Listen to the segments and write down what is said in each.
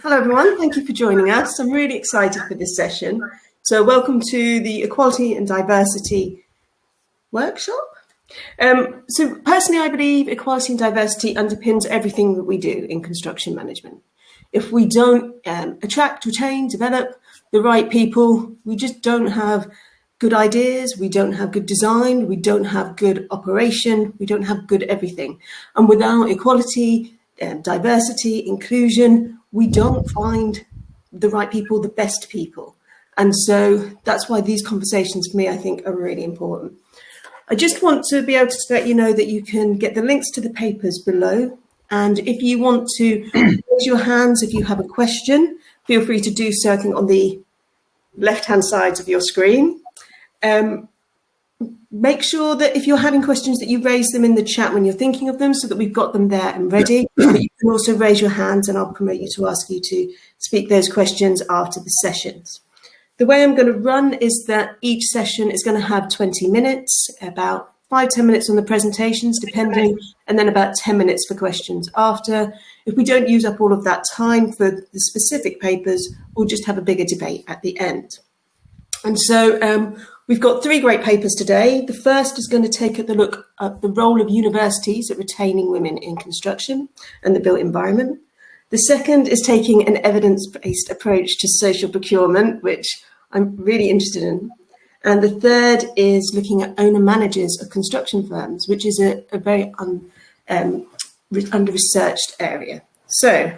Hello everyone, thank you for joining us. I'm really excited for this session. So welcome to the Equality and Diversity workshop. So personally, I believe equality and diversity underpins everything that we do in construction management. If we don't attract, retain, develop the right people, we just don't have good ideas, we don't have good design, we don't have good operation, we don't have good everything. And without equality, diversity, inclusion, we don't find the right people, the best people. And so that's why these conversations for me, I think, are really important. I just want to be able to let you know that you can get the links to the papers below. And if you want to raise your hands, if you have a question, feel free to do so, I think, on the left-hand side of your screen. Make sure that if you're having questions that you raise them in the chat when you're thinking of them so that we've got them there and ready. But you can also raise your hands and I'll promote you to ask you to speak those questions after the sessions. The way I'm going to run is that each session is going to have 20 minutes, about 5-10 minutes on the presentations, depending, and then about 10 minutes for questions after. If we don't use up all of that time for the specific papers, we'll just have a bigger debate at the end. And so we've got 3 great papers today. The first is going to take a look at the role of universities at retaining women in construction and the built environment. The second is taking an evidence-based approach to social procurement, which I'm really interested in. And the third is looking at owner-managers of construction firms, which is a very under-researched area. So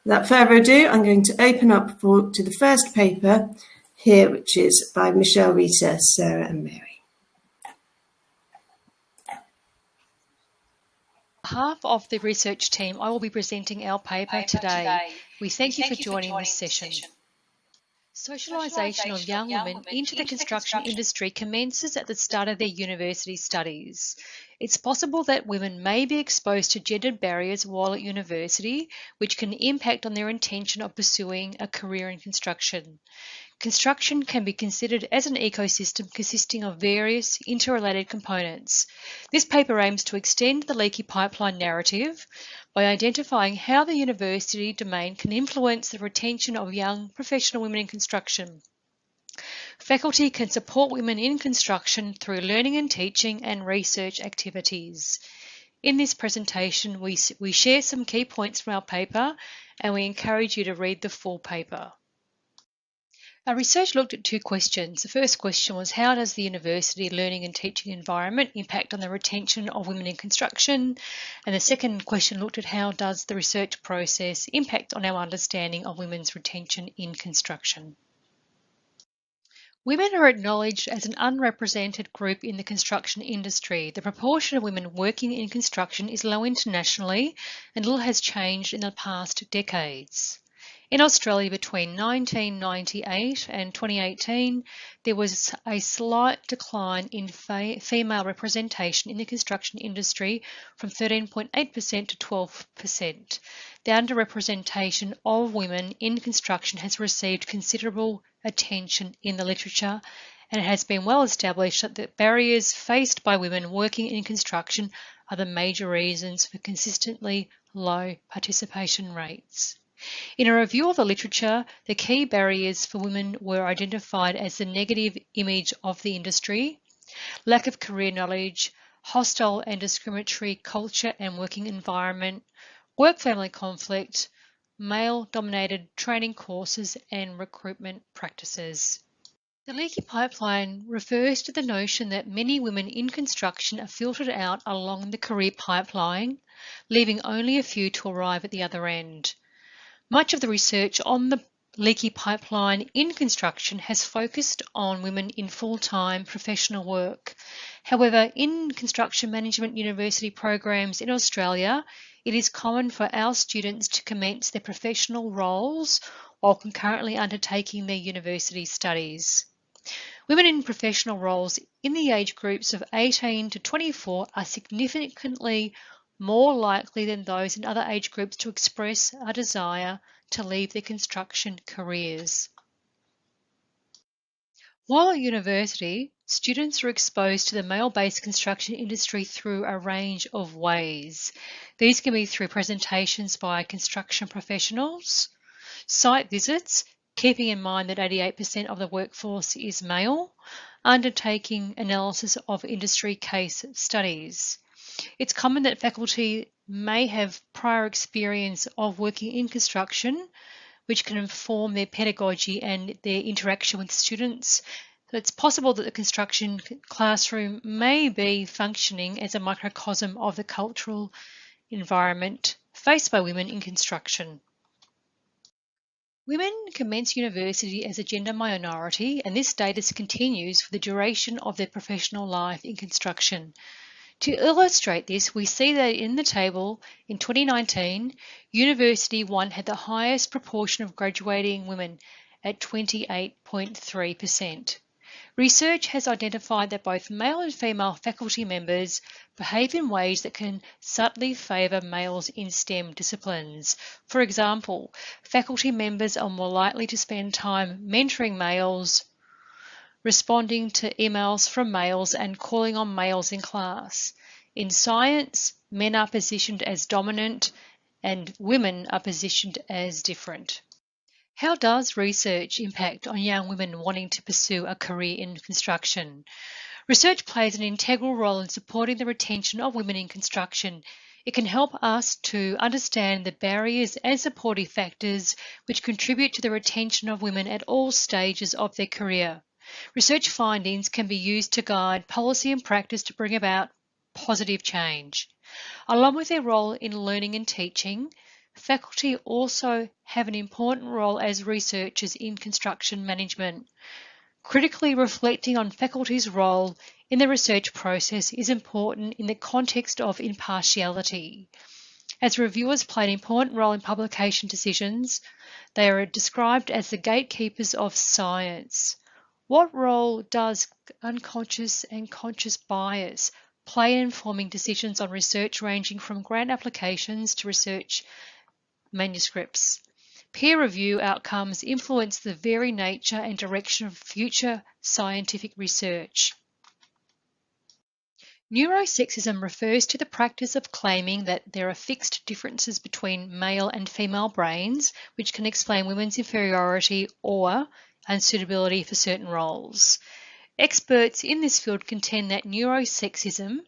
without further ado, I'm going to open up to the first paper here, which is by Michelle, Rita, Sarah and Mary. On behalf of the research team, I will be presenting our paper today. We thank you for joining this session. Socialisation of young women into the construction industry commences at the start of their university studies. It's possible that women may be exposed to gendered barriers while at university, which can impact on their intention of pursuing a career in construction. Construction can be considered as an ecosystem consisting of various interrelated components. This paper aims to extend the leaky pipeline narrative by identifying how the university domain can influence the retention of young professional women in construction. Faculty can support women in construction through learning and teaching and research activities. In this presentation, we share some key points from our paper and we encourage you to read the full paper. Our research looked at 2 questions. The first question was, how does the university learning and teaching environment impact on the retention of women in construction? And the second question looked at how does the research process impact on our understanding of women's retention in construction? Women are acknowledged as an unrepresented group in the construction industry. The proportion of women working in construction is low internationally, and little has changed in the past decades. In Australia, between 1998 and 2018, there was a slight decline in female representation in the construction industry from 13.8% to 12%. The underrepresentation of women in construction has received considerable attention in the literature, and it has been well established that the barriers faced by women working in construction are the major reasons for consistently low participation rates. In a review of the literature, the key barriers for women were identified as the negative image of the industry, lack of career knowledge, hostile and discriminatory culture and working environment, work-family conflict, male-dominated training courses and recruitment practices. The leaky pipeline refers to the notion that many women in construction are filtered out along the career pipeline, leaving only a few to arrive at the other end. Much of the research on the leaky pipeline in construction has focused on women in full-time professional work. However, in construction management university programs in Australia, it is common for our students to commence their professional roles while concurrently undertaking their university studies. Women in professional roles in the age groups of 18 to 24 are significantly more likely than those in other age groups to express a desire to leave their construction careers. While at university, students are exposed to the male-based construction industry through a range of ways. These can be through presentations by construction professionals, site visits, keeping in mind that 88% of the workforce is male, undertaking analysis of industry case studies. It's common that faculty may have prior experience of working in construction, which can inform their pedagogy and their interaction with students. So it's possible that the construction classroom may be functioning as a microcosm of the cultural environment faced by women in construction. Women commence university as a gender minority, and this status continues for the duration of their professional life in construction. To illustrate this, we see that in the table in 2019, University 1 had the highest proportion of graduating women at 28.3%. Research has identified that both male and female faculty members behave in ways that can subtly favour males in STEM disciplines. For example, faculty members are more likely to spend time mentoring males, responding to emails from males, and calling on males in class. In science, men are positioned as dominant and women are positioned as different. How does research impact on young women wanting to pursue a career in construction? Research plays an integral role in supporting the retention of women in construction. It can help us to understand the barriers and supportive factors which contribute to the retention of women at all stages of their career. Research findings can be used to guide policy and practice to bring about positive change. Along with their role in learning and teaching, faculty also have an important role as researchers in construction management. Critically reflecting on faculty's role in the research process is important in the context of impartiality. As reviewers play an important role in publication decisions, they are described as the gatekeepers of science. What role does unconscious and conscious bias play in informing decisions on research ranging from grant applications to research manuscripts? Peer review outcomes influence the very nature and direction of future scientific research. Neurosexism refers to the practice of claiming that there are fixed differences between male and female brains, which can explain women's inferiority or unsuitability for certain roles. Experts in this field contend that neurosexism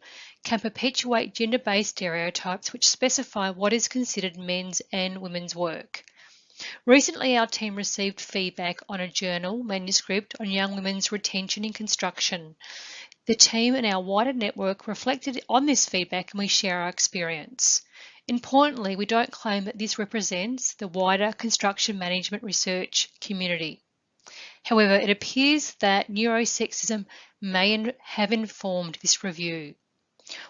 can perpetuate gender-based stereotypes which specify what is considered men's and women's work. Recently, our team received feedback on a journal manuscript on young women's retention in construction. The team and our wider network reflected on this feedback and we share our experience. Importantly, we don't claim that this represents the wider construction management research community. However, it appears that neurosexism may have informed this review.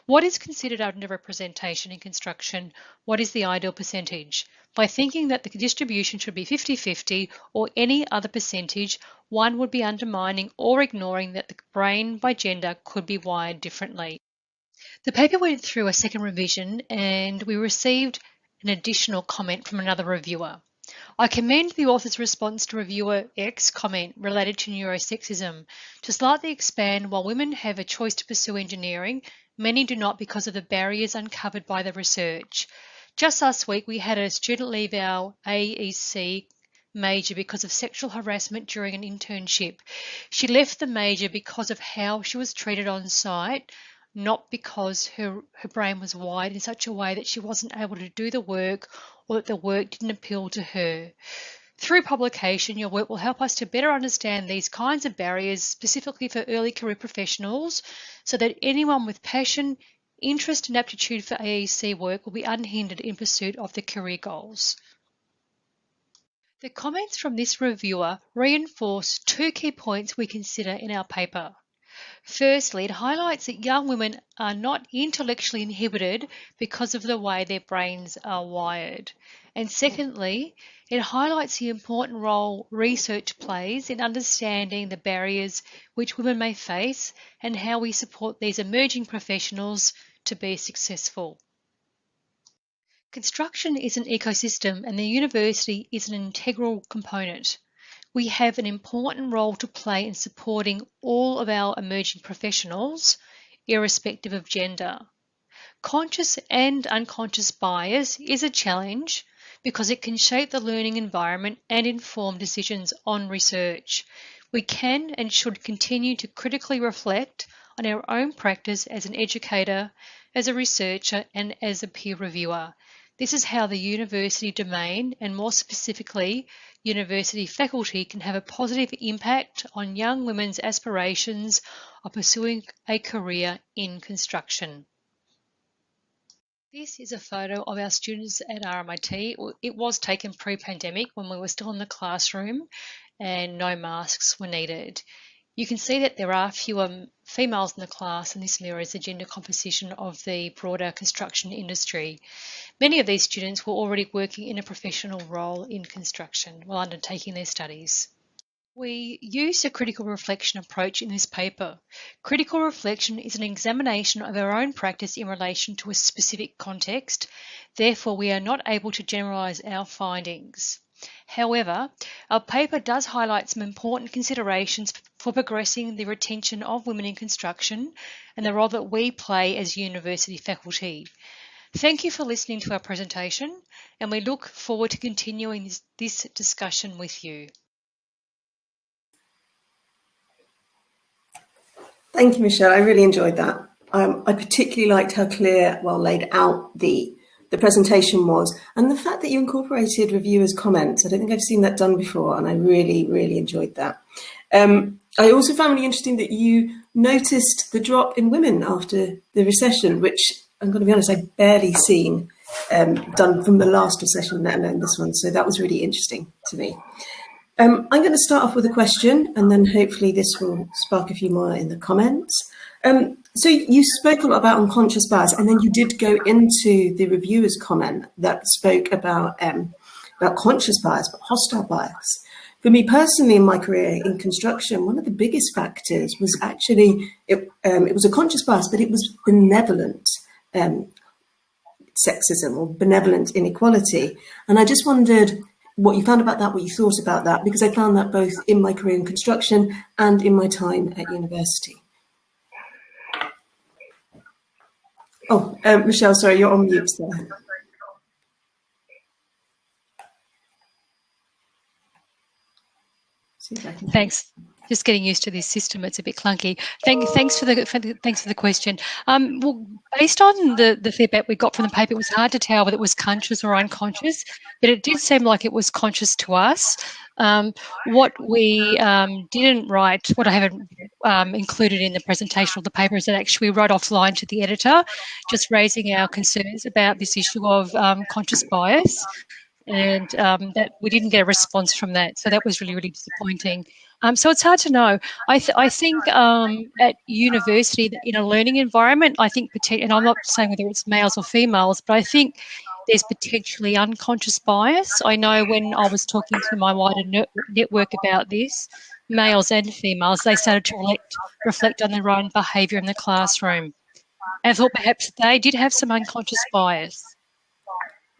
What is considered underrepresentation in construction? What is the ideal percentage? By thinking that the distribution should be 50-50 or any other percentage, one would be undermining or ignoring that the brain by gender could be wired differently. The paper went through a second revision and we received an additional comment from another reviewer. I commend the author's response to reviewer X's comment related to neurosexism to slightly expand. While women have a choice to pursue engineering, many do not because of the barriers uncovered by the research. Just last week, we had a student leave our AEC major because of sexual harassment during an internship. She left the major because of how she was treated on site, not because her brain was wired in such a way that she wasn't able to do the work or that the work didn't appeal to her. Through publication, your work will help us to better understand these kinds of barriers, specifically for early career professionals, so that anyone with passion, interest and aptitude for AEC work will be unhindered in pursuit of their career goals. The comments from this reviewer reinforce two key points we consider in our paper. Firstly, it highlights that young women are not intellectually inhibited because of the way their brains are wired. And secondly, it highlights the important role research plays in understanding the barriers which women may face and how we support these emerging professionals to be successful. Construction is an ecosystem and the university is an integral component. We have an important role to play in supporting all of our emerging professionals, irrespective of gender. Conscious and unconscious bias is a challenge because it can shape the learning environment and inform decisions on research. We can and should continue to critically reflect on our own practice as an educator, as a researcher, and as a peer reviewer. This is how the university domain, and more specifically, university faculty, can have a positive impact on young women's aspirations of pursuing a career in construction. This is a photo of our students at RMIT. It was taken pre-pandemic when we were still in the classroom and no masks were needed. You can see that there are fewer females in the class, and this mirrors the gender composition of the broader construction industry. Many of these students were already working in a professional role in construction while undertaking their studies. We use a critical reflection approach in this paper. Critical reflection is an examination of our own practice in relation to a specific context. Therefore, we are not able to generalise our findings. However, our paper does highlight some important considerations for progressing the retention of women in construction and the role that we play as university faculty. Thank you for listening to our presentation, and we look forward to continuing this discussion with you. Thank you, Michelle. I really enjoyed that. I particularly liked how clear, well laid out the presentation was, and the fact that you incorporated reviewers' comments. I don't think I've seen that done before, and I really, really enjoyed that. I also found really interesting that you noticed the drop in women after the recession, which I'm going to be honest, I've barely seen done from the last recession, let alone this one. So that was really interesting to me. I'm going to start off with a question, and then hopefully this will spark a few more in the comments. So you spoke a lot about unconscious bias, and then you did go into the reviewer's comment that spoke about conscious bias, but hostile bias. For me personally, in my career in construction, one of the biggest factors was actually, it was a conscious bias, but it was benevolent sexism or benevolent inequality. And I just wondered what you found about that, what you thought about that, because I found that both in my career in construction and in my time at university. Oh, Michelle, sorry, you're on mute there. Thanks. Just getting used to this system, it's a bit clunky. Thanks for the question. Well, based on the feedback we got from the paper, it was hard to tell whether it was conscious or unconscious, but it did seem like it was conscious to us. What we didn't write, what I haven't included in the presentation of the paper, is that actually we wrote offline to the editor, just raising our concerns about this issue of conscious bias. And that we didn't get a response from that, so that was really, really disappointing. So it's hard to know. I think at university, in a learning environment, I think, and I'm not saying whether it's males or females, but I think there's potentially unconscious bias. I know when I was talking to my wider network about this, males and females, they started to reflect on their own behaviour in the classroom. And I thought perhaps they did have some unconscious bias.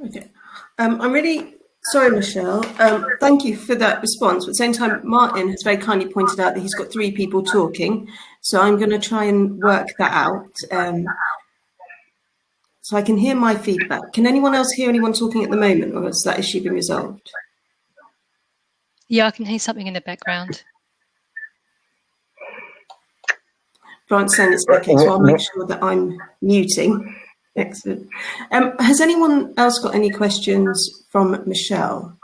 Okay. I'm really sorry, Michelle. Thank you for that response. But at the same time, Martin has very kindly pointed out that he's got 3 people talking. So I'm going to try and work that out. So I can hear my feedback. Can anyone else hear anyone talking at the moment, or has that issue been resolved? Yeah, I can hear something in the background. Florence saying it's okay, so I'll make sure that I'm muting. Excellent. Has anyone else got any questions from Michelle?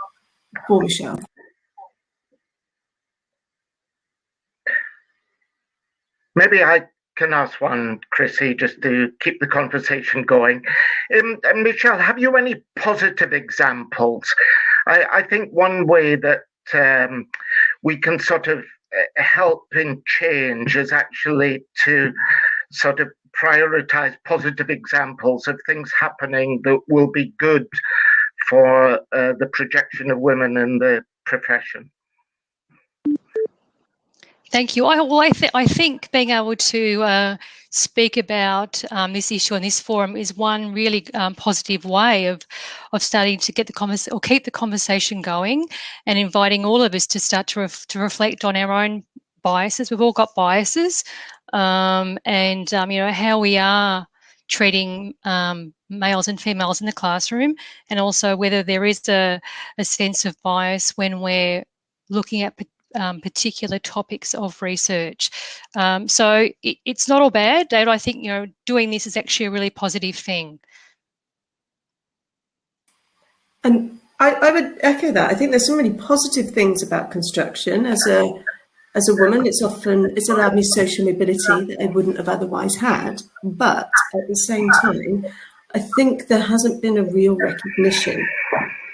For Michelle? Maybe I can ask one, Chrissi, just to keep the conversation going. Michelle, have you any positive examples? I think one way that we can sort of help in change is actually to sort of prioritize positive examples of things happening that will be good for the projection of women in the profession. Thank you. I think being able to speak about this issue on this forum is one really positive way of starting to get the keep the conversation going, and inviting all of us to start to reflect on our own biases. We've all got biases, and you know, how we are treating males and females in the classroom, and also whether there is a sense of bias when we're looking at particular topics of research. So it's not all bad, David. I think, doing this is actually a really positive thing. And I would echo that. I think there's some really positive things about construction. As a woman, it's allowed me social mobility that I wouldn't have otherwise had. But at the same time, I think there hasn't been a real recognition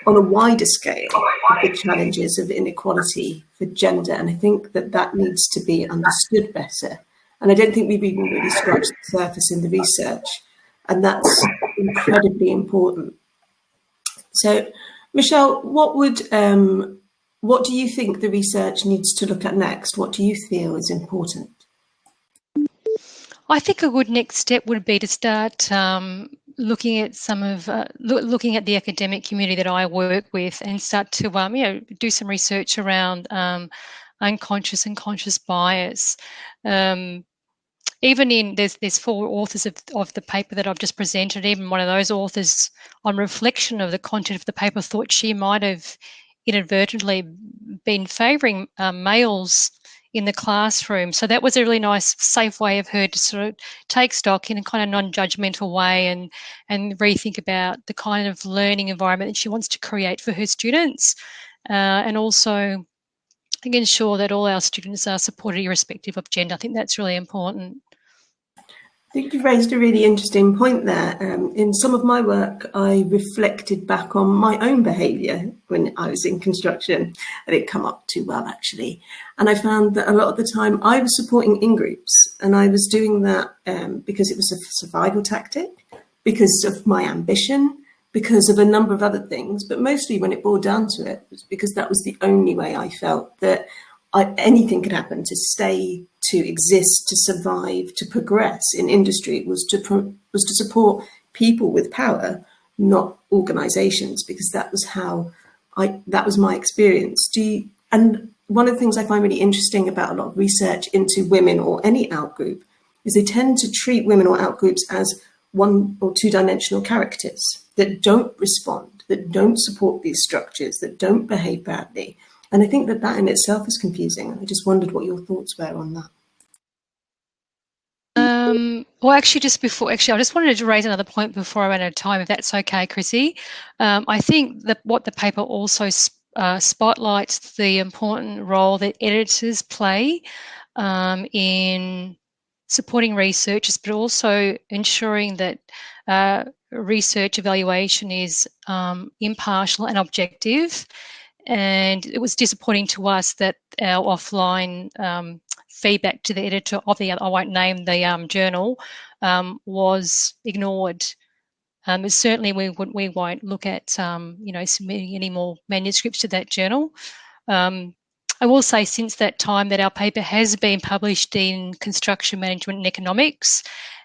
on a wider scale of the challenges of inequality for gender. And I think that needs to be understood better. And I don't think we've even really scratched the surface in the research. And that's incredibly important. So, Michelle, what do you think the research needs to look at next? What do you feel is important? I think a good next step would be to start looking at looking at the academic community that I work with, and start to do some research around unconscious and conscious bias. Even there's 4 authors of the paper that I've just presented. Even one of those authors, on reflection of the content of the paper, thought she might have inadvertently been favouring males in the classroom. So that was a really nice, safe way of her to sort of take stock in a kind of non-judgmental way and rethink about the kind of learning environment that she wants to create for her students, and also ensure that all our students are supported irrespective of gender. I think that's really important. I think you've raised a really interesting point there. In some of my work, I reflected back on my own behaviour when I was in construction. I didn't come up too well, actually. And I found that a lot of the time I was supporting in-groups, and I was doing that because it was a survival tactic, because of my ambition, because of a number of other things. But mostly when it boiled down to it, was because that was the only way I felt that anything could happen to stay, to exist, to survive, to progress in industry was to support people with power, not organisations, because that was my experience. And one of the things I find really interesting about a lot of research into women or any outgroup is they tend to treat women or outgroups as 1 or 2-dimensional characters that don't respond, that don't support these structures, that don't behave badly. And I think that in itself is confusing. I just wondered what your thoughts were on that. Well, I just wanted to raise another point before I ran out of time, if that's okay, Chrissi. I think that what the paper also spotlights the important role that editors play in supporting researchers, but also ensuring that research evaluation is impartial and objective. And it was disappointing to us that our offline feedback to the editor of I won't name the journal, was ignored. Certainly we won't look at submitting any more manuscripts to that journal. I will say since that time that our paper has been published in Construction Management and Economics,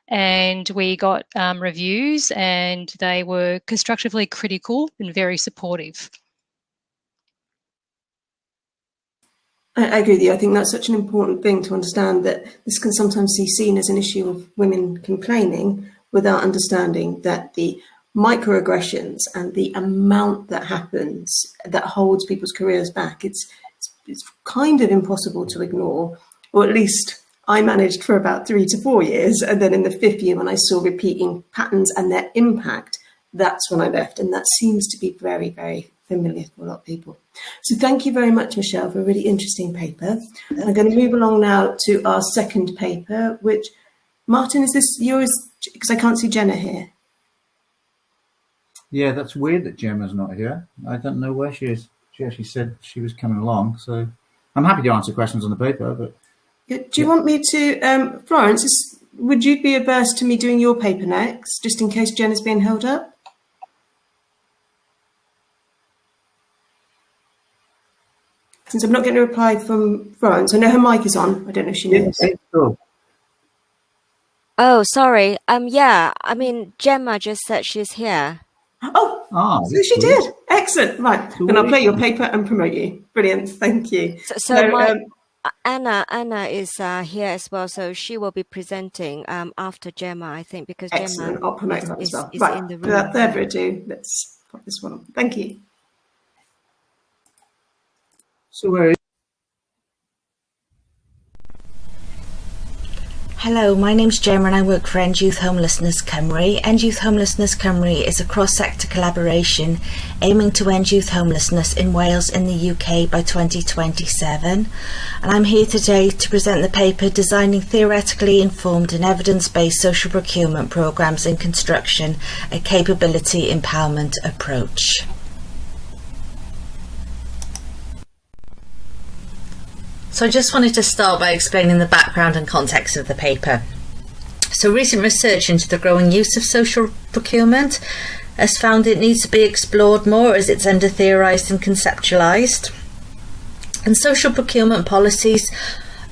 and we got reviews, and they were constructively critical and very supportive. I agree with you. I think that's such an important thing to understand, that this can sometimes be seen as an issue of women complaining without understanding that the microaggressions and the amount that happens that holds people's careers back, it's kind of impossible to ignore, or at least I managed for about 3 to 4 years. And then in the 5th year, when I saw repeating patterns and their impact, that's when I left. And that seems to be very, very familiar to a lot of people. So thank you very much, Michelle, for a really interesting paper. I'm going to move along now to our second paper, which, Martin, is this yours? Because I can't see Jenna here. Yeah, that's weird that Jemma's not here. I don't know where she is. She actually said she was coming along, so I'm happy to answer questions on the paper. But do you want me to, Florence, would you be averse to me doing your paper next, just in case Jenna's being held up? Since I'm not getting a reply from Florence, I know her mic is on. I don't know if she knows. Oh, sorry. Yeah, I mean, Jemma just said she's here. So she did. Excellent. Right. Then I'll play your paper and promote you. Brilliant. Thank you. So Anna is here as well, so she will be presenting after Jemma, I think, because Excellent. Jemma I'll promote that as well. is Right, in the room. without further ado, let's pop this one on. Thank you. So where is Hello, my name's Jemma and I work for End Youth Homelessness Cymru. End Youth Homelessness Cymru is a cross-sector collaboration aiming to end youth homelessness in Wales and the UK by 2027. And I'm here today to present the paper Designing Theoretically Informed and Evidence-Based Social Procurement Programmes in Construction, a Capability Empowerment Approach. So I just wanted to start by explaining the background and context of the paper. So recent research into the growing use of social procurement has found it needs to be explored more as it's under-theorised and conceptualised. And social procurement policies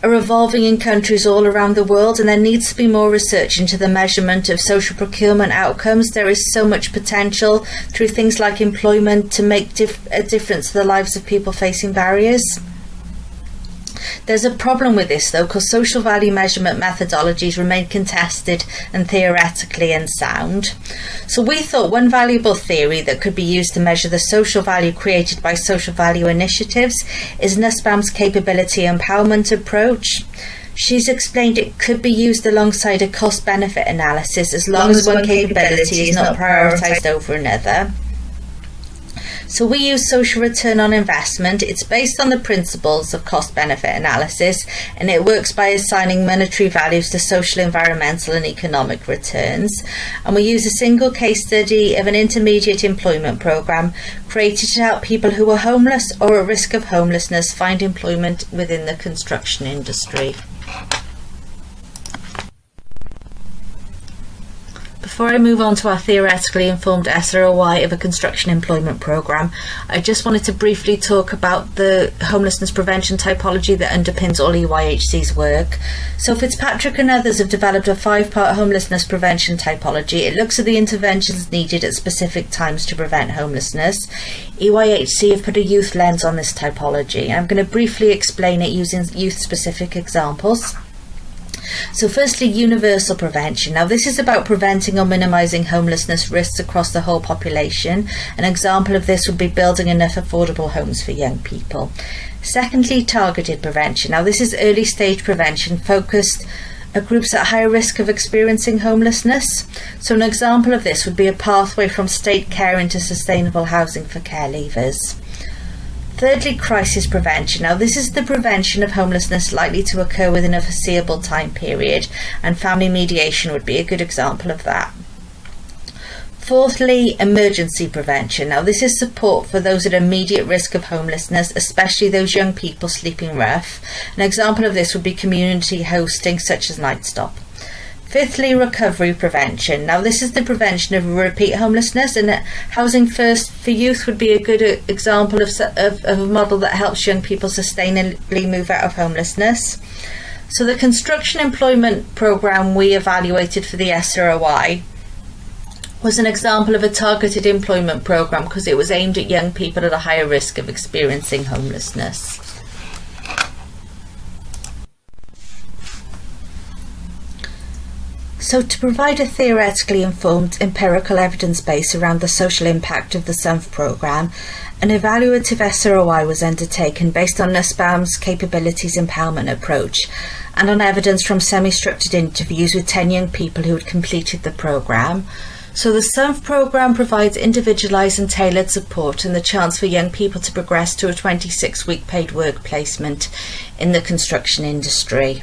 are evolving in countries all around the world, and there needs to be more research into the measurement of social procurement outcomes. There is so much potential through things like employment to make a difference to the lives of people facing barriers. There's a problem with this though, because social value measurement methodologies remain contested and theoretically unsound. So we thought one valuable theory that could be used to measure the social value created by social value initiatives is Nussbaum's capability empowerment approach. She's explained it could be used alongside a cost-benefit analysis as long as one capability is not prioritised over another. So we use social return on investment. It's based on the principles of cost-benefit analysis, and it works by assigning monetary values to social, environmental and economic returns. And we use a single case study of an intermediate employment programme created to help people who are homeless or at risk of homelessness find employment within the construction industry. Before I move on to our theoretically informed SROI of a construction employment programme, I just wanted to briefly talk about the homelessness prevention typology that underpins all EYHC's work. So Fitzpatrick and others have developed a 5-part homelessness prevention typology. It looks at the interventions needed at specific times to prevent homelessness. EYHC have put a youth lens on this typology, and I'm going to briefly explain it using youth-specific examples. So firstly, universal prevention. Now this is about preventing or minimising homelessness risks across the whole population. An example of this would be building enough affordable homes for young people. Secondly, targeted prevention. Now this is early stage prevention focused at groups at higher risk of experiencing homelessness. So an example of this would be a pathway from state care into sustainable housing for care leavers. Thirdly, crisis prevention. Now this is the prevention of homelessness likely to occur within a foreseeable time period, and family mediation would be a good example of that. Fourthly, emergency prevention. Now this is support for those at immediate risk of homelessness, especially those young people sleeping rough. An example of this would be community hosting such as Night Stop. Fifthly, recovery prevention. Now this is the prevention of repeat homelessness, and Housing First for Youth would be a good example of a model that helps young people sustainably move out of homelessness. So the construction employment programme we evaluated for the SROI was an example of a targeted employment programme because it was aimed at young people at a higher risk of experiencing homelessness. So to provide a theoretically informed empirical evidence base around the social impact of the SUNF programme, an evaluative SROI was undertaken based on Nussbaum's capabilities empowerment approach and on evidence from semi-structured interviews with 10 young people who had completed the programme. So the SUNF programme provides individualised and tailored support and the chance for young people to progress to a 26-week paid work placement in the construction industry.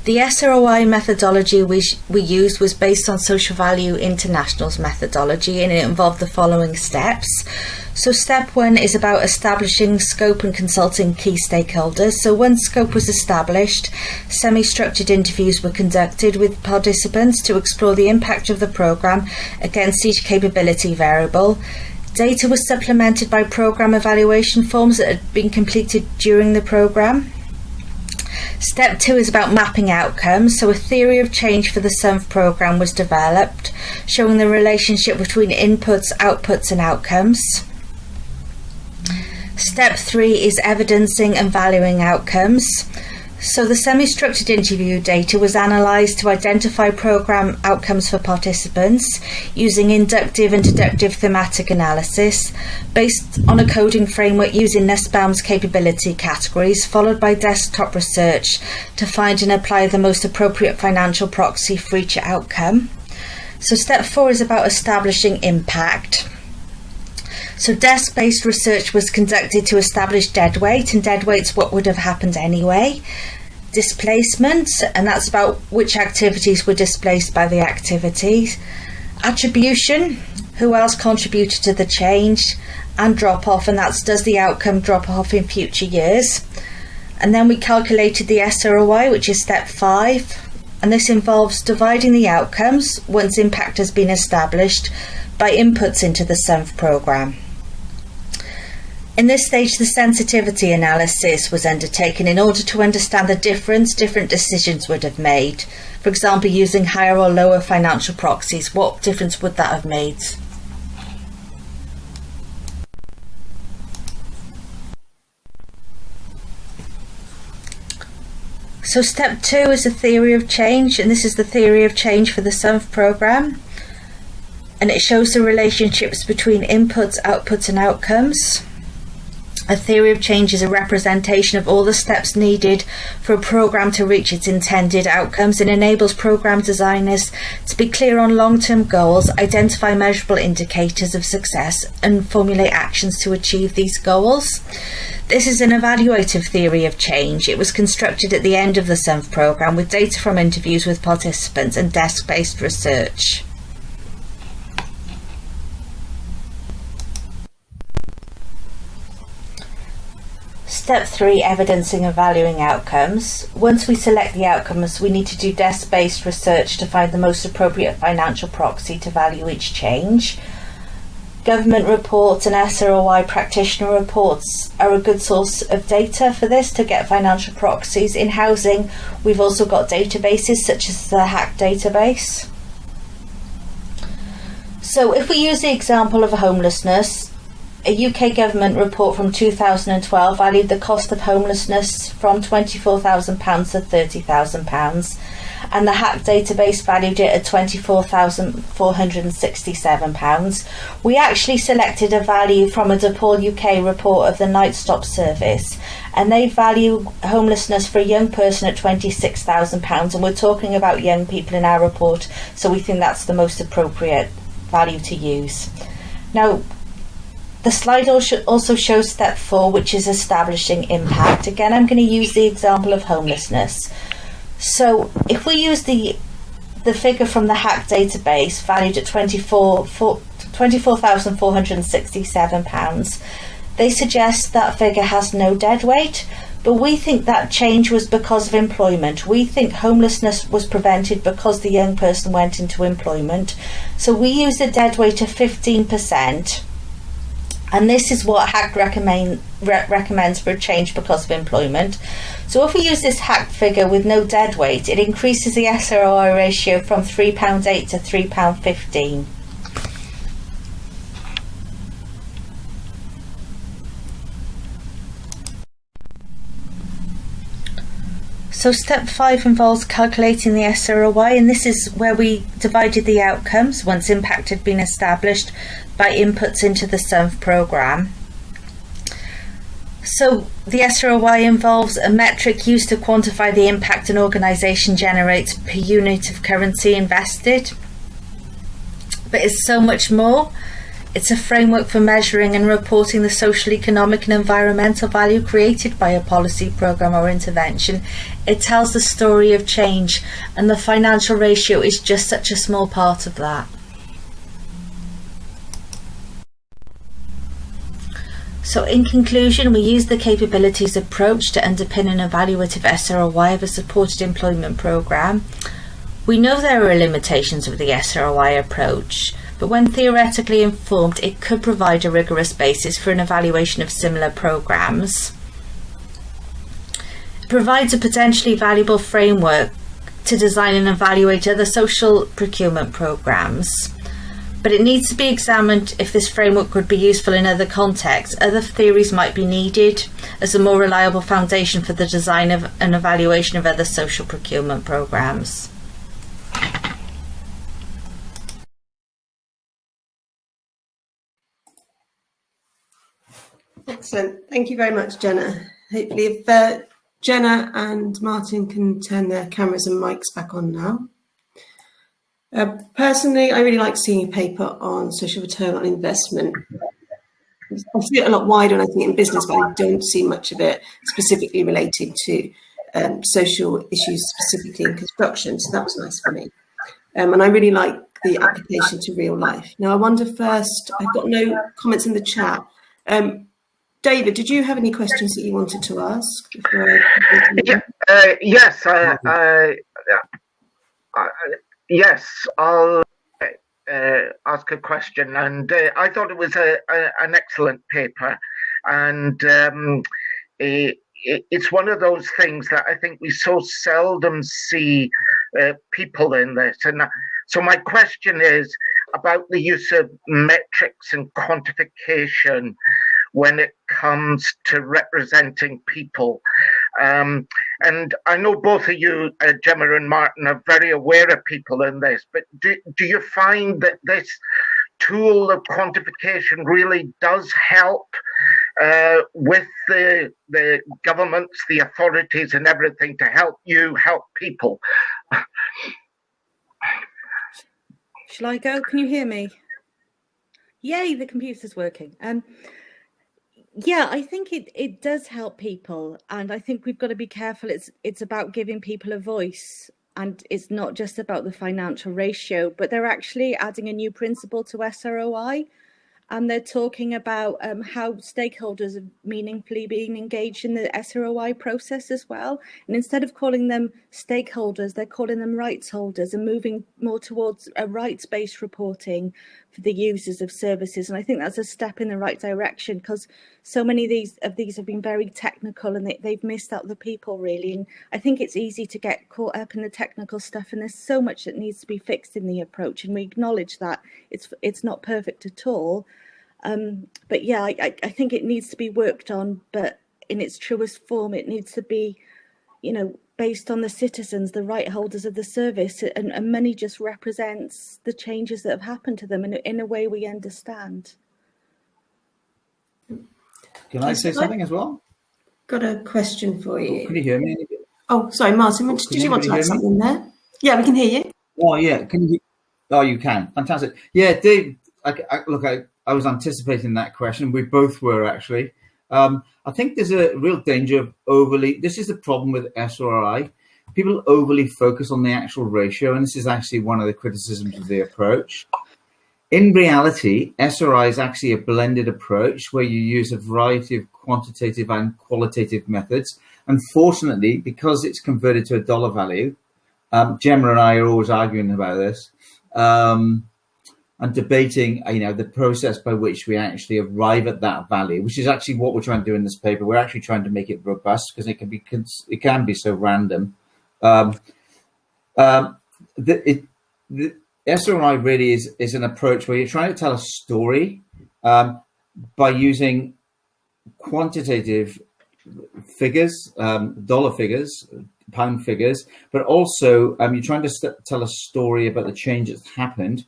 The SROI methodology we used was based on Social Value International's methodology, and it involved the following steps. So step 1 is about establishing scope and consulting key stakeholders. So once scope was established, semi-structured interviews were conducted with participants to explore the impact of the programme against each capability variable. Data was supplemented by programme evaluation forms that had been completed during the programme. Step 2 is about mapping outcomes. So a theory of change for the SUNF programme was developed, showing the relationship between inputs, outputs and outcomes. Step 3 is evidencing and valuing outcomes. So the semi-structured interview data was analysed to identify programme outcomes for participants using inductive and deductive thematic analysis based on a coding framework using Nussbaum's capability categories, followed by desktop research to find and apply the most appropriate financial proxy for each outcome. So step 4 is about establishing impact. So desk-based research was conducted to establish deadweight, and deadweight's what would have happened anyway. Displacement, and that's about which activities were displaced by the activities. Attribution, who else contributed to the change. And drop-off, and that's does the outcome drop off in future years. And then we calculated the SROI, which is step 5, and this involves dividing the outcomes, once impact has been established, by inputs into the SUMF programme. In this stage, the sensitivity analysis was undertaken in order to understand the difference different decisions would have made. For example, using higher or lower financial proxies, what difference would that have made? So step 2 is a theory of change, and this is the theory of change for the SUMF programme. And it shows the relationships between inputs, outputs and outcomes. A theory of change is a representation of all the steps needed for a programme to reach its intended outcomes and enables programme designers to be clear on long-term goals, identify measurable indicators of success and formulate actions to achieve these goals. This is an evaluative theory of change. It was constructed at the end of the SUMF programme with data from interviews with participants and desk-based research. Step 3, evidencing and valuing outcomes. Once we select the outcomes, we need to do desk-based research to find the most appropriate financial proxy to value each change. Government reports and SROI practitioner reports are a good source of data for this to get financial proxies. In housing, we've also got databases such as the HACC database. So if we use the example of homelessness, a UK government report from 2012 valued the cost of homelessness from £24,000 to £30,000, and the HACC database valued it at £24,467. We actually selected a value from a DePaul UK report of the Night Stop Service, and they value homelessness for a young person at £26,000, and we're talking about young people in our report, so we think that's the most appropriate value to use. Now, the slide also shows step 4, which is establishing impact. Again, I'm going to use the example of homelessness. So if we use the figure from the HACC database, valued at £24,467, they suggest that figure has no deadweight, but we think that change was because of employment. We think homelessness was prevented because the young person went into employment. So we use a deadweight of 15%. And this is what HACC recommends for a change because of employment. So if we use this HACC figure with no deadweight, it increases the SROI ratio from £3.8 to £3.15. So step 5 involves calculating the SROI, and this is where we divided the outcomes once impact had been established by inputs into the SUMF programme. So the SROI involves a metric used to quantify the impact an organisation generates per unit of currency invested. But it's so much more. It's a framework for measuring and reporting the social, economic and environmental value created by a policy, programme or intervention. It tells the story of change, and the financial ratio is just such a small part of that. So in conclusion, we use the capabilities approach to underpin an evaluative SROI of a supported employment programme. We know there are limitations with the SROI approach, but when theoretically informed, it could provide a rigorous basis for an evaluation of similar programmes. It provides a potentially valuable framework to design and evaluate other social procurement programmes. but it needs to be examined if this framework would be useful in other contexts. Other theories might be needed as a more reliable foundation for the design of and evaluation of other social procurement programmes. Excellent. Thank you very much, Jenna. Hopefully if Jenna and Martin can turn their cameras and mics back on now. Personally, I really like seeing a paper on social return on investment. I see it a lot wider, and I think in business, but I don't see much of it specifically related to social issues, specifically in construction. So that was nice for me. And I really like the application to real life. Now, I wonder first, I've got no comments in the chat. David, did you have any questions that you wanted to ask? Yes, yes, I'll ask a question, and I thought it was an excellent paper, and it's one of those things that I think we so seldom see people in this. And so my question is about the use of metrics and quantification when it comes to representing people. And I know both of you, Jemma and Martin, are very aware of people in this, but do you find that this tool of quantification really does help with the governments, the authorities and everything to help you help people? Shall I go? Can you hear me? Yay, the computer's working. Yeah, I think it does help people, and I think we've got to be careful. It's about giving people a voice, and it's not just about the financial ratio, but they're actually adding a new principle to SROI, and they're talking about how stakeholders are meaningfully being engaged in the SROI process as well. And instead of calling them stakeholders, they're calling them rights holders and moving more towards a rights-based reporting for the users of services. And I think that's a step in the right direction, because so many of these have been very technical, and they've missed out the people really. And I think it's easy to get caught up in the technical stuff, and there's so much that needs to be fixed in the approach, and we acknowledge that it's not perfect at all. But yeah, I think it needs to be worked on, but in its truest form, it needs to be, based on the citizens, the right holders of the service, and money just represents the changes that have happened to them in a way we understand. Can I say something as well? Got a question for you. Can you hear me? Oh, sorry, Martin, did you want to add something there? Yeah, we can hear you. Oh, yeah. Can you? Oh, you can. Fantastic. Yeah, Dave, I was anticipating that question. We both were, actually. I think there's a real danger of this is the problem with SRI. People overly focus on the actual ratio, and this is actually one of the criticisms of the approach. In reality, SRI is actually a blended approach where you use a variety of quantitative and qualitative methods. Unfortunately, because it's converted to a dollar value, Jemma and I are always arguing about this. And debating, the process by which we actually arrive at that value, which is actually what we're trying to do in this paper. We're actually trying to make it robust, because it can be so random. The SRI really is an approach where you're trying to tell a story by using quantitative figures, dollar figures, pound figures, but also you're trying to tell a story about the change that's happened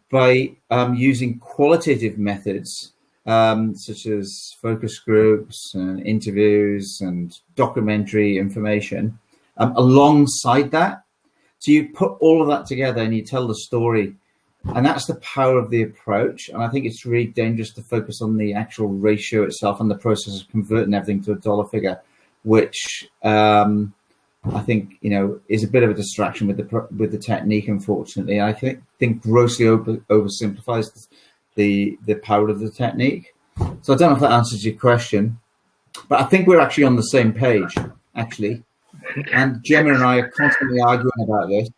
by using qualitative methods such as focus groups and interviews and documentary information alongside that. So you put all of that together and you tell the story, and that's the power of the approach. And I think it's really dangerous to focus on the actual ratio itself and the process of converting everything to a dollar figure, which I think is a bit of a distraction with the technique. Unfortunately, I think grossly oversimplifies the power of the technique. So I don't know if that answers your question, but I think we're actually on the same page, actually. And Jemma and I are constantly arguing about this.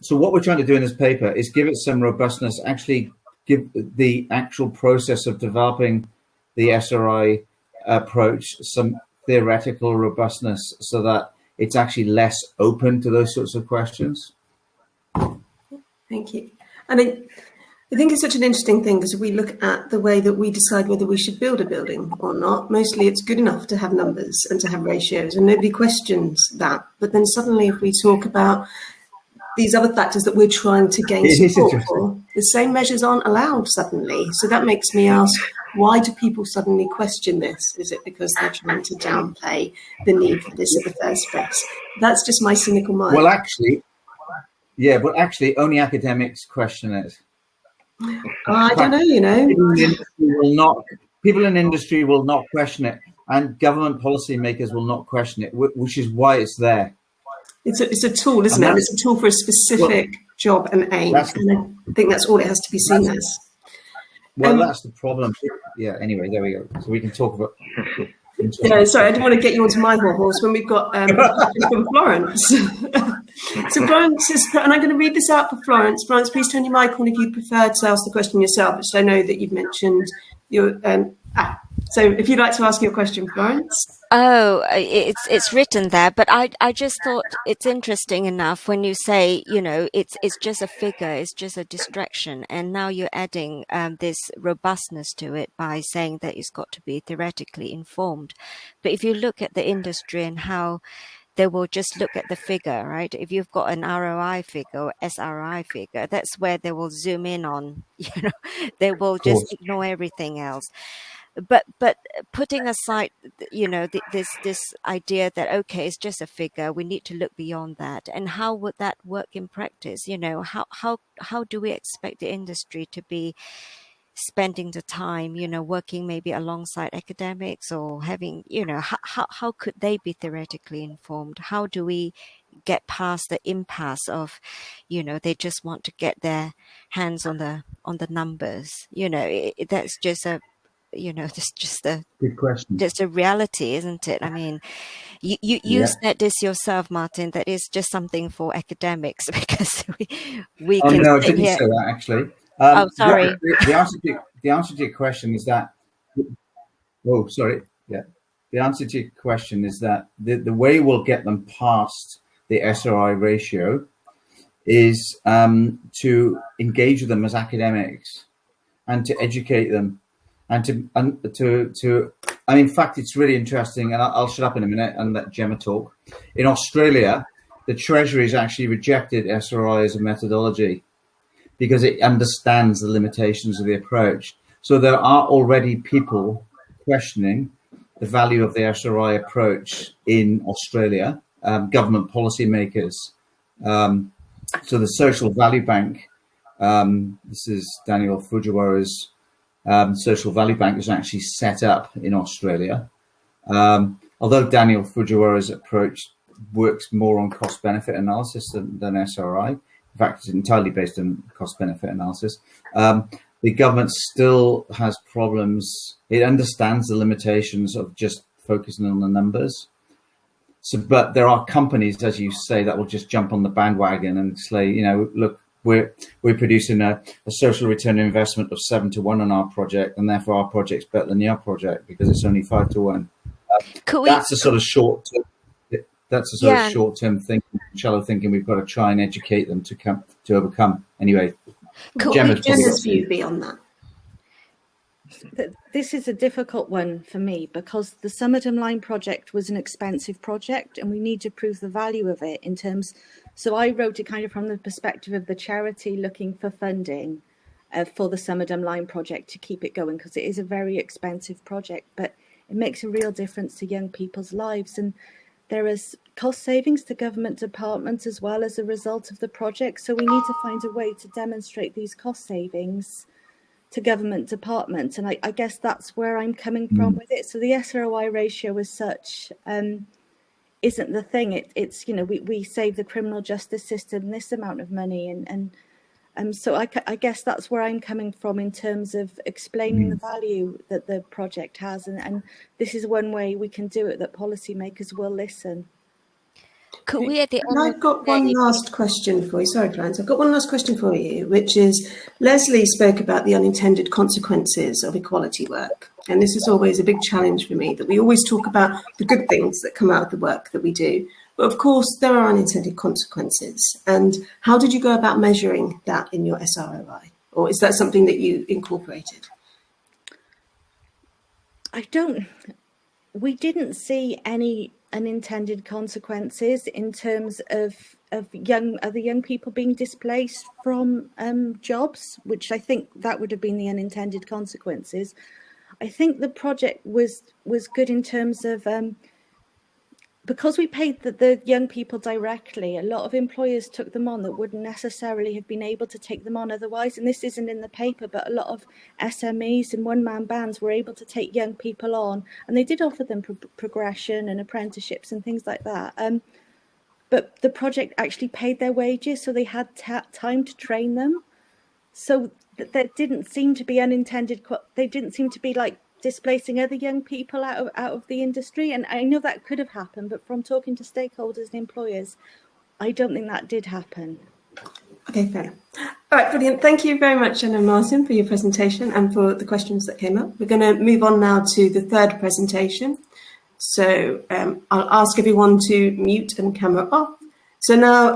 So what we're trying to do in this paper is give it some robustness, actually give the actual process of developing the SRI approach some theoretical robustness, so that it's actually less open to those sorts of questions. Thank you. And I think it's such an interesting thing because if we look at the way that we decide whether we should build a building or not, mostly it's good enough to have numbers and to have ratios, and nobody questions that. But then suddenly if we talk about these other factors that we're trying to gain support for, the same measures aren't allowed suddenly. So that makes me ask, why do people suddenly question this? Is it because they're trying to downplay the need for this in the first place? That's just my cynical mind. Well, actually, only academics question it. I don't know, People in industry will not question it, and government policymakers will not question it, which is why it's there. It's a tool, isn't it? It's a tool for a specific job and aim. And I think that's all it has to be seen as. Well, that's the problem. Yeah, anyway, there we go. So we can talk about... Yeah, sorry, I didn't want to get you onto my horse when we've got from Florence. So Florence is, and I'm going to read this out for Florence. Florence, please turn your mic on if you'd prefer to ask the question yourself, which I know that you've mentioned your... So if you'd like to ask your question, Florence. Oh, it's written there, but I just thought it's interesting enough when you say, it's just a figure, it's just a distraction, and now you're adding this robustness to it by saying that it's got to be theoretically informed. But if you look at the industry and how they will just look at the figure, right? If you've got an ROI figure or SRI figure, that's where they will zoom in on, they will just ignore everything else. But putting aside, this idea that, okay, it's just a figure, we need to look beyond that. And how would that work in practice? How do we expect the industry to be spending the time, working maybe alongside academics or having, how could they be theoretically informed? How do we get past the impasse of, they just want to get their hands on the numbers? That's just a, it's just a good question. Just a reality, isn't it? I mean, you said this yourself, Martin, that is just something for academics because we can. No, I didn't say that actually. Sorry. The answer to your question is that. Oh, sorry. Yeah. The answer to your question is that the way we'll get them past the SRI ratio is to engage with them as academics and to educate them. And in fact, it's really interesting, and I'll shut up in a minute and let Jemma talk. In Australia, the Treasury's actually rejected SRI as a methodology because it understands the limitations of the approach. So there are already people questioning the value of the SRI approach in Australia, government policymakers. So the Social Value Bank, this is Daniel Fujiwara's Social Value Bank, is actually set up in Australia. Although Daniel Fujiwara's approach works more on cost-benefit analysis than SRI. In fact, it's entirely based on cost-benefit analysis. The government still has problems. It understands the limitations of just focusing on the numbers. So, but there are companies, as you say, that will just jump on the bandwagon and say, look, we're producing a social return on investment of 7 to 1 on our project, and therefore our project's better than your project because it's only 5 to 1. That's a sort of short-term. That's a sort of short-term thinking, shallow thinking. We've got to try and educate them to overcome. Anyway, Jemma's view beyond that. This is a difficult one for me because the Summerdham Line project was an expensive project, and we need to prove the value of it in terms. So I wrote it kind of from the perspective of the charity looking for funding for the Summerdham Line project to keep it going, because it is a very expensive project, but it makes a real difference to young people's lives. And there is cost savings to government departments as well as a result of the project. So we need to find a way to demonstrate these cost savings to government departments. And I guess that's where I'm coming from with it. So the SROI ratio as such isn't the thing. It's we save the criminal justice system this amount of money. And so I guess that's where I'm coming from in terms of explaining the value that the project has. And this is one way we can do it, that policymakers will listen. Could we at the end I've got one last question for you. Sorry, Florence. I've got one last question for you, which is Leslie spoke about the unintended consequences of equality work. And this is always a big challenge for me, that we always talk about the good things that come out of the work that we do. But of course, there are unintended consequences. And how did you go about measuring that in your SROI? Or is that something that you incorporated? We didn't see any unintended consequences in terms of other young people being displaced from jobs, which I think that would have been the unintended consequences. I think the project was good in terms of because we paid the young people directly, a lot of employers took them on that wouldn't necessarily have been able to take them on otherwise. And this isn't in the paper, but a lot of SMEs and one-man bands were able to take young people on, and they did offer them progression and apprenticeships and things like that. But the project actually paid their wages, so they had time to train them. So there didn't seem to be unintended. They didn't seem to be like displacing other young people out of the industry. And I know that could have happened, but from talking to stakeholders and employers, I don't think that did happen. Okay, fair enough. All right, brilliant. Thank you very much, Anna and Martin, for your presentation and for the questions that came up. We're going to move on now to the third presentation. So I'll ask everyone to mute and camera off. So now,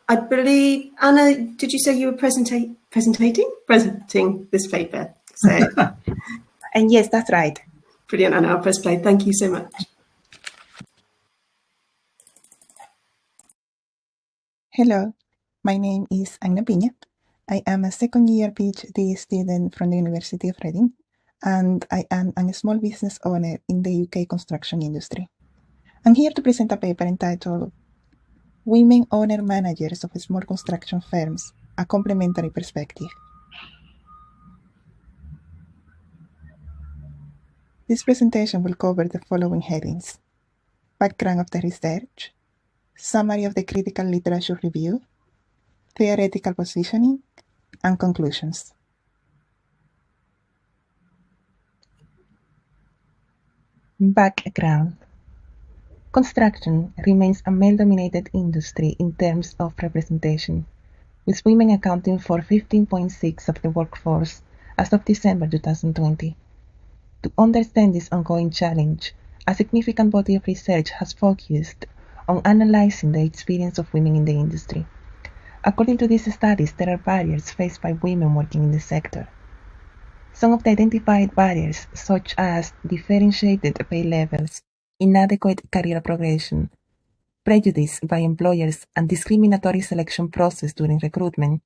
I believe, Anna, did you say you were presenting this paper? So, And yes, that's right. Brilliant, Anna. I'll press play. Thank you so much. Hello, my name is Piña. I am a second-year PhD student from the University of Reading, and I am a small business owner in the UK construction industry. I'm here to present a paper entitled Women Owner Managers of Small Construction Firms, a Complementary Perspective. This presentation will cover the following headings: background of the research, summary of the critical literature review, theoretical positioning, and conclusions. Background. Construction remains a male-dominated industry in terms of representation, with women accounting for 15.6% of the workforce as of December 2020. To understand this ongoing challenge, a significant body of research has focused on analyzing the experience of women in the industry. According to these studies, there are barriers faced by women working in the sector. Some of the identified barriers, such as differentiated pay levels, inadequate career progression, prejudice by employers, and discriminatory selection process during recruitment,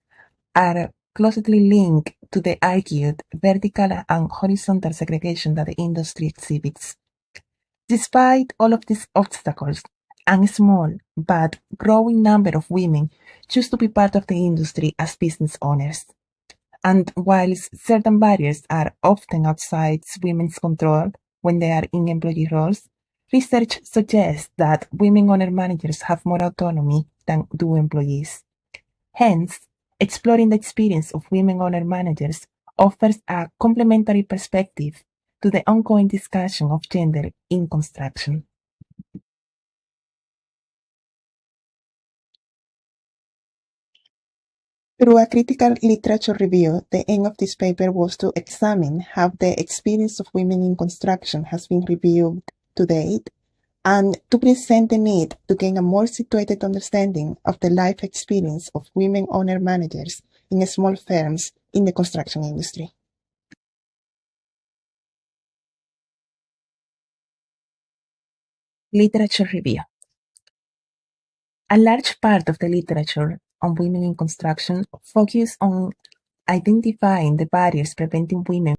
are closely linked to the argued vertical and horizontal segregation that the industry exhibits. Despite all of these obstacles, a small but growing number of women choose to be part of the industry as business owners. And whilst certain barriers are often outside women's control when they are in employee roles, research suggests that women owner managers have more autonomy than do employees. Hence, exploring the experience of women owner managers offers a complementary perspective to the ongoing discussion of gender in construction. Through a critical literature review, the aim of this paper was to examine how the experience of women in construction has been reviewed to date, and to present the need to gain a more situated understanding of the life experience of women owner managers in small firms in the construction industry. Literature review. A large part of the literature on women in construction focuses on identifying the barriers preventing women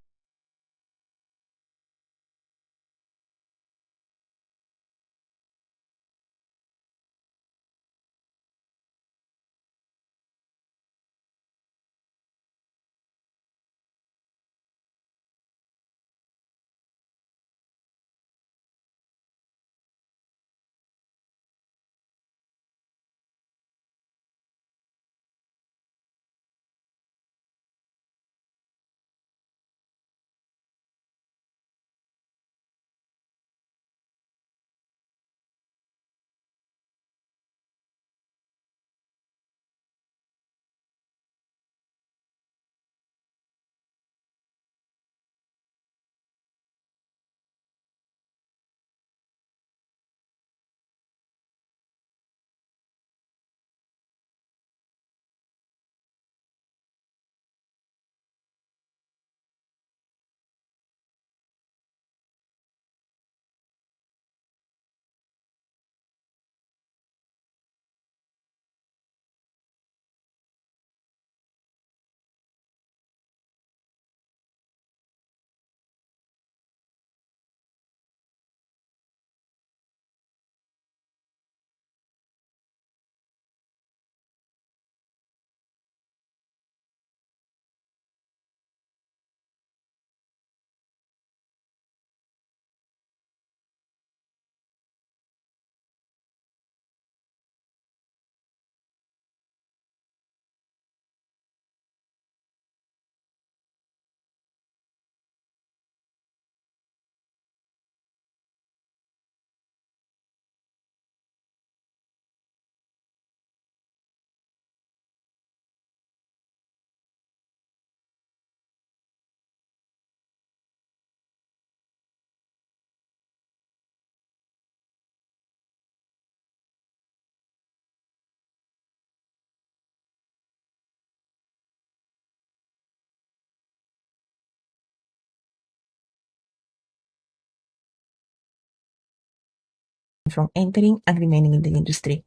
from entering and remaining in the industry.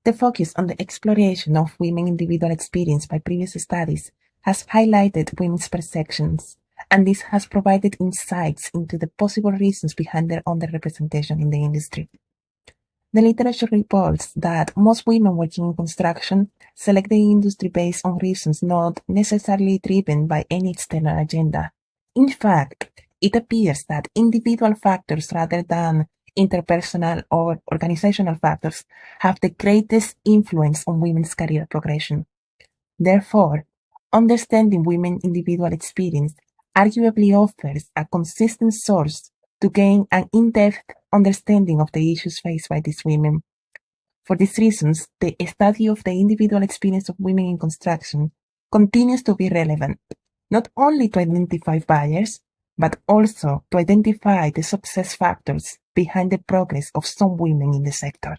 The focus on the exploration of women's individual experience by previous studies has highlighted women's perceptions, and this has provided insights into the possible reasons behind their underrepresentation in the industry. The literature reports that most women working in construction select the industry based on reasons not necessarily driven by any external agenda. In fact, it appears that individual factors rather than interpersonal or organizational factors have the greatest influence on women's career progression. Therefore, understanding women's individual experience arguably offers a consistent source to gain an in-depth understanding of the issues faced by these women. For these reasons, the study of the individual experience of women in construction continues to be relevant, not only to identify barriers, but also to identify the success factors behind the progress of some women in the sector.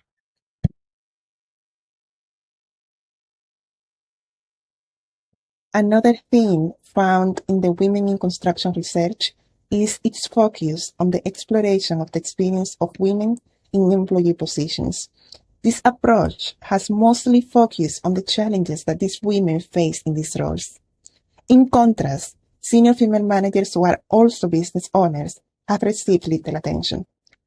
Another theme found in the Women in Construction research is its focus on the exploration of the experience of women in employee positions. This approach has mostly focused on the challenges that these women face in these roles. In contrast, senior female managers who are also business owners have received little attention.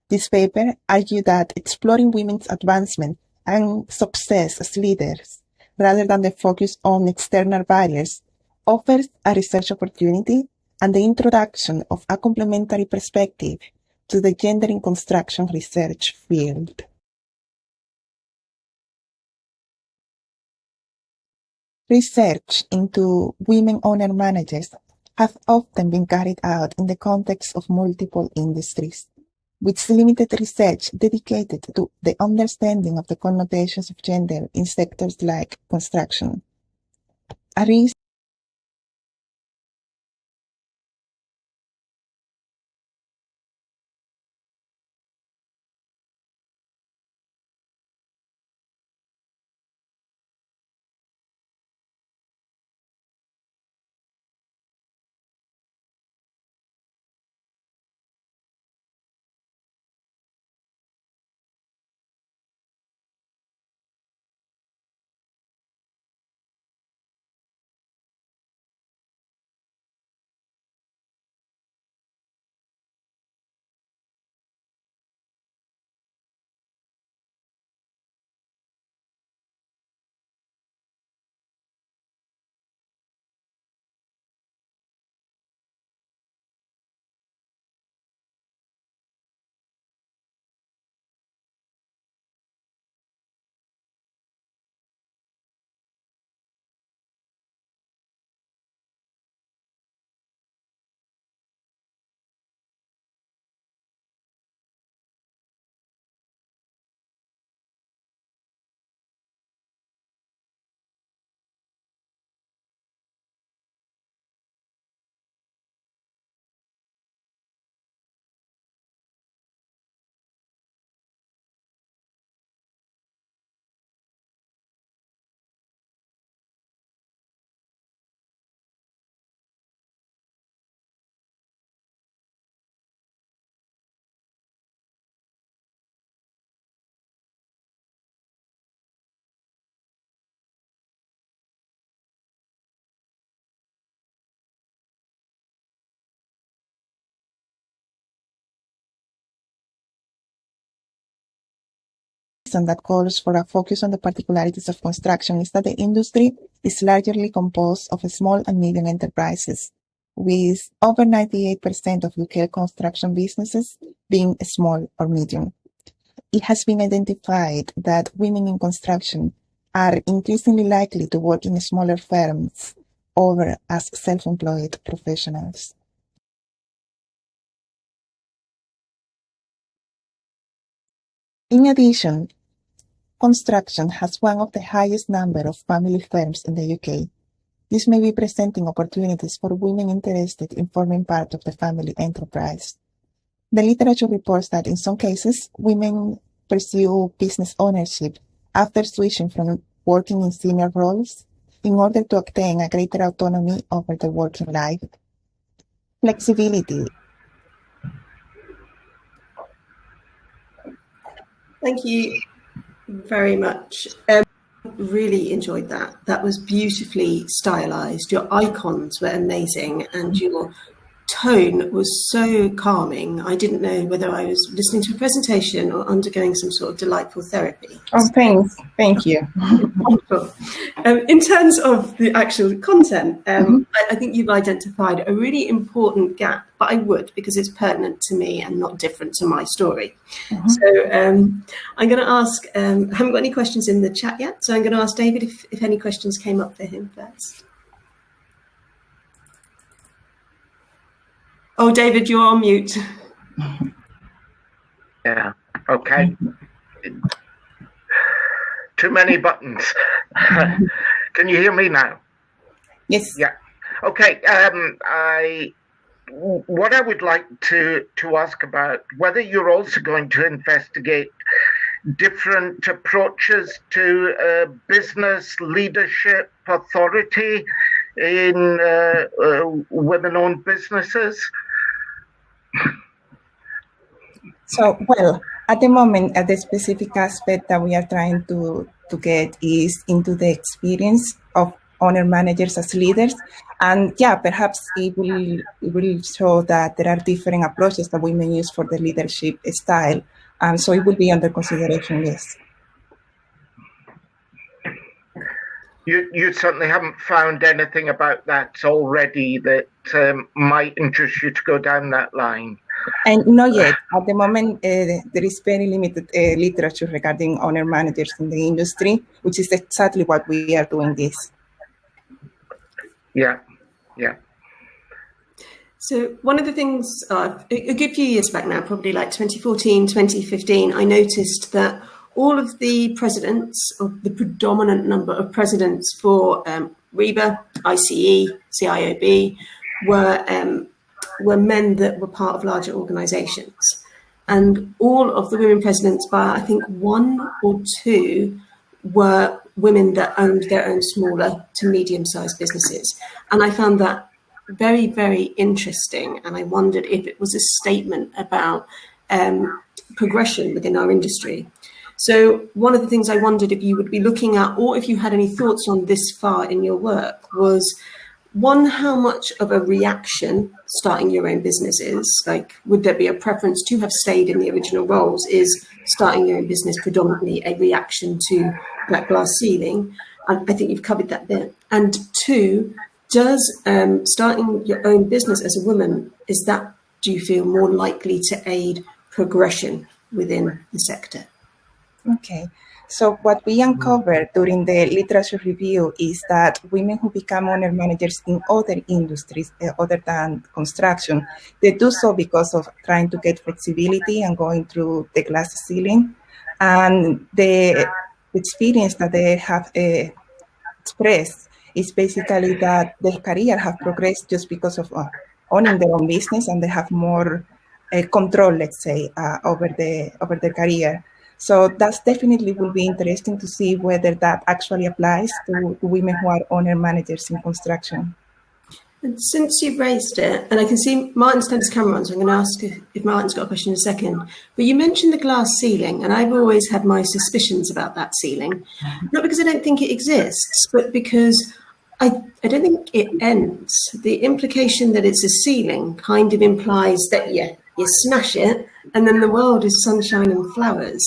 This paper argued that exploring women's advancement and success as leaders, rather than the focus on external barriers, offers a research opportunity and the introduction of a complementary perspective to the gender in construction research field. Research into women owner-managers have often been carried out in the context of multiple industries, with limited research dedicated to the understanding of the connotations of gender in sectors like construction. A reason that calls for a focus on the particularities of construction is that the industry is largely composed of small and medium enterprises, with over 98% of UK construction businesses being small or medium. It has been identified that women in construction are increasingly likely to work in smaller firms or as self-employed professionals. In addition, construction has one of the highest number of family firms in the UK. This may be presenting opportunities for women interested in forming part of the family enterprise. The literature reports that in some cases, women pursue business ownership after switching from working in senior roles in order to obtain a greater autonomy over their working life. Flexibility. Thank you very much. Really enjoyed that. That was beautifully stylized. Your icons were amazing, and your tone was so calming. I didn't know whether I was listening to a presentation or undergoing some sort of delightful therapy. Oh, thanks. Thank you. Wonderful. In terms of the actual content, I think you've identified a really important gap, but I would, because it's pertinent to me and not different to my story. So I'm going to ask, I haven't got any questions in the chat yet, so I'm going to ask David if any questions came up for him first. Oh, David, you're on mute. Yeah, okay. Too many buttons. Can you hear me now? Yes. Yeah. Okay. What I would like to ask about, whether you're also going to investigate different approaches to business leadership authority in women-owned businesses. So, well, at the moment, the specific aspect that we are trying to get is into the experience of owner managers as leaders. And yeah, perhaps it will show that there are different approaches that we may use for the leadership style. So it will be under consideration, yes. You certainly haven't found anything about that already that might interest you to go down that line? And not yet. At the moment, there is very limited literature regarding owner managers in the industry, which is exactly what we are doing this. Yeah. So one of the things, a good few years back now, probably like 2014, 2015, I noticed that all of the presidents, or the predominant number of presidents for REBA, ICE, CIOB, were men that were part of larger organisations. And all of the women presidents, by I think one or two, were women that owned their own smaller to medium-sized businesses. And I found that very, very interesting. And I wondered if it was a statement about progression within our industry. So one of the things I wondered if you would be looking at, or if you had any thoughts on this far in your work, was one, how much of a reaction starting your own business is? Like, would there be a preference to have stayed in the original roles? Is starting your own business predominantly a reaction to that glass ceiling? And I think you've covered that bit. And two, does starting your own business as a woman, do you feel more likely to aid progression within the sector? Okay, so what we uncovered during the literature review is that women who become owner managers in other industries other than construction, they do so because of trying to get flexibility and going through the glass ceiling. And the experience that they have expressed is basically that their career have progressed just because of owning their own business, and they have more control, let's say, over their career. So that's definitely will be interesting to see whether that actually applies to women who are owner managers in construction. And since you've raised it, and I can see Martin's turned his camera on, so I'm going to ask if Martin's got a question in a second. But you mentioned the glass ceiling, and I've always had my suspicions about that ceiling. Not because I don't think it exists, but because I don't think it ends. The implication that it's a ceiling kind of implies that, you smash it, and then the world is sunshine and flowers.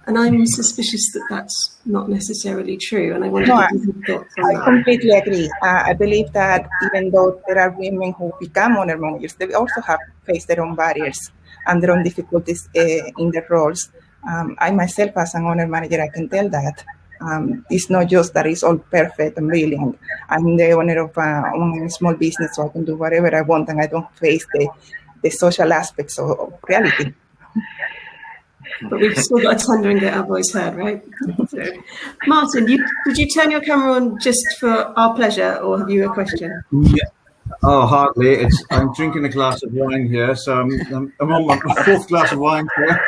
And I'm suspicious that that's not necessarily true. And I wonder if you have thoughts on that. I completely agree. I believe that even though there are women who become owner managers, they also have faced their own barriers and their own difficulties in their roles. I myself, as an owner manager, I can tell that. It's not just that it's all perfect and brilliant. I'm the owner of a small business, so I can do whatever I want, and I don't face the social aspects of reality. But we've still got to tender and get our voice heard, right? So, Martin, did you turn your camera on just for our pleasure, or have you a question? Yeah. Oh, hardly. I'm drinking a glass of wine here, so I'm on my fourth glass of wine here.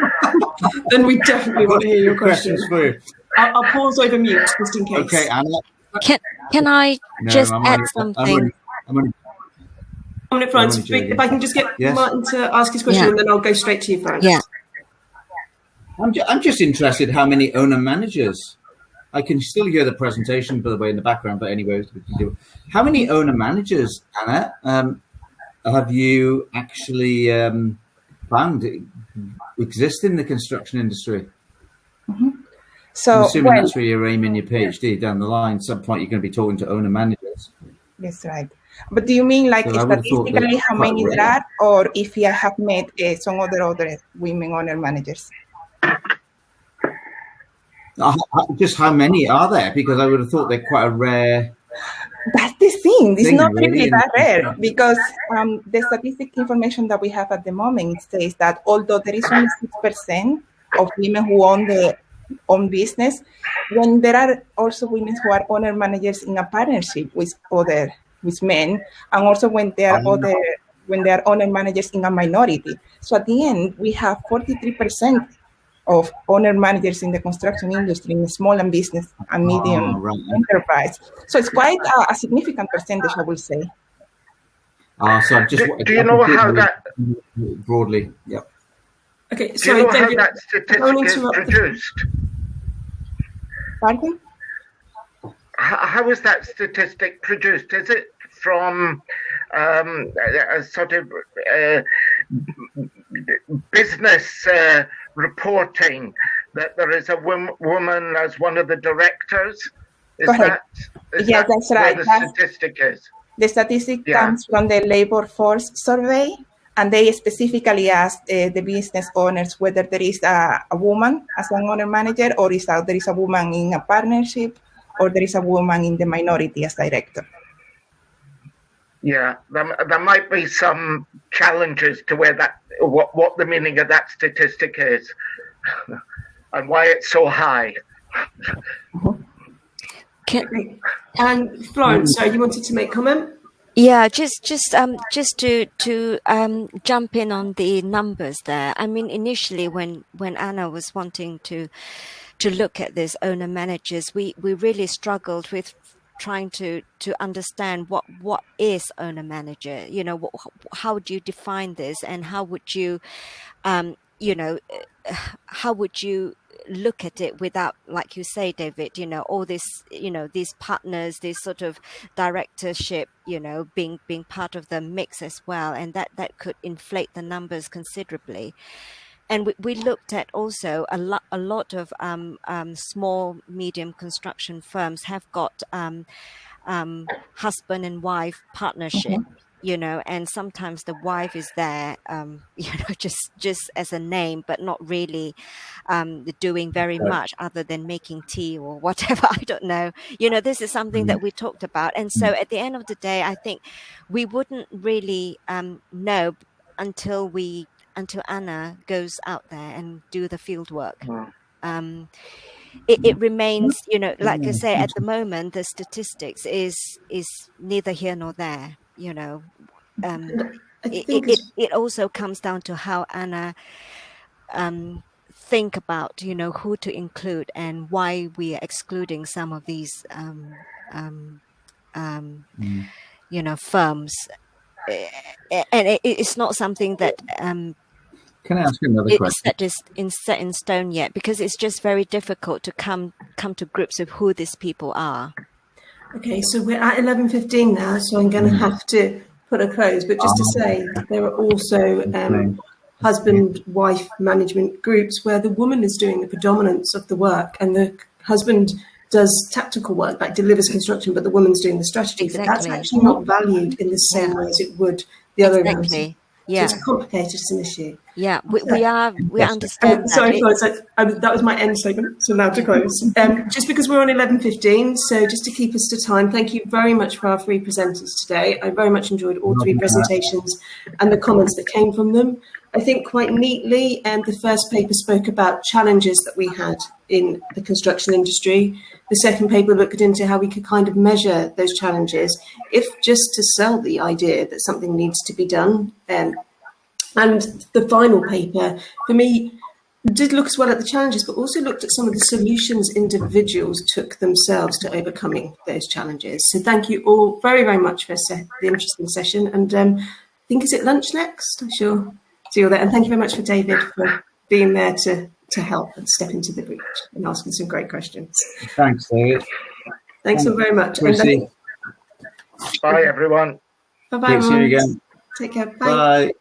Then we definitely want to hear your questions for you. I'll pause over mute just in case. Okay, Anna. Can I just add something? I'm on Florence. If I can just get Martin to ask his question, and then I'll go straight to you, Florence. Yeah. I'm just interested how many owner-managers. I can still hear the presentation, by the way, in the background, but anyway, how many owner-managers, Anna, have you actually found exist in the construction industry? Mm-hmm. I'm So, assuming well, that's where you're aiming your PhD down the line. At some point, you're going to be talking to owner-managers. that's right. But do you mean like So I would have thought statistically that's how quite many there rare. are, or if I have met some other women owner managers? Just how many are there? Because I would have thought they're quite a rare. That's the thing. It's not really really that rare construction. because the statistic information that we have at the moment says that although there is only 6% of women who own their own business, when there are also women who are owner managers in a partnership with men, and also when there are owner managers in a minority. So at the end, we have 43% of owner managers in the construction industry in small and business and medium enterprise. So it's quite a significant percentage, I will say. So I'm just. Do you know how that broadly? Yep. Okay, Do sorry, you know how David, that statistic is produced? Pardon? How is that statistic produced? Is it from a sort of business reporting that there is a woman as one of the directors? Is Correct. Yeah, that's right. Where the statistic is? The statistic comes from the labor force survey, and they specifically asked the business owners whether there is a woman as an owner manager, or there is a woman in a partnership, or there is a woman in the minority as director. Yeah, there might be some challenges to where what the meaning of that statistic is and why it's so high. And Florence, sorry, you wanted to make comment? Yeah, just to jump in on the numbers there. I mean, initially when Anna was wanting to look at this owner managers, we really struggled with trying to understand what is owner manager. You know, how do you define this, and how would you how would you look at it without, like you say, David, all this, these partners, this sort of directorship, being part of the mix as well, and that could inflate the numbers considerably. And we looked at also a lot of small, medium construction firms have got husband and wife partnership, and sometimes the wife is there, just as a name, but not really doing very much other than making tea or whatever. I don't know. This is something that we talked about. And so at the end of the day, I think we wouldn't really know until Anna goes out there and do the field work. It remains, like I say, at the moment, the statistics is neither here nor there. It also comes down to how Anna think about, who to include and why we are excluding some of these, firms. And it's not something that can I ask you another question? It's set in stone yet, because it's just very difficult to come to grips with who these people are. Okay, so we're at 11:15 now, so I'm going to have to put a close. But just to say, there are also husband-wife management groups where the woman is doing the predominance of the work, and the husband does tactical work, like delivers construction, but the woman's doing the strategy. Exactly. But that's actually not valued in the same way as it would the other way around. Yeah. So it's complicated as an issue. Yeah, we understand. Sorry, Florence, that was my end statement. So now to close. Just because we're on 11:15, so just to keep us to time, thank you very much for our three presenters today. I very much enjoyed all three presentations and the comments that came from them. I think quite neatly, the first paper spoke about challenges that we had in the construction industry. The second paper looked into how we could kind of measure those challenges, if just to sell the idea that something needs to be done. And the final paper, for me, did look as well at the challenges, but also looked at some of the solutions individuals took themselves to overcoming those challenges. So thank you all very, very much for the interesting session. And I think, is it lunch next? I'm sure. See you all there. And thank you very much for David for being there to to help and step into the breach and asking some great questions. Thanks, David. Thanks so very much. Chrissi. Bye, everyone. Bye-bye, Great to see you everyone. again. Take care. Bye. Bye.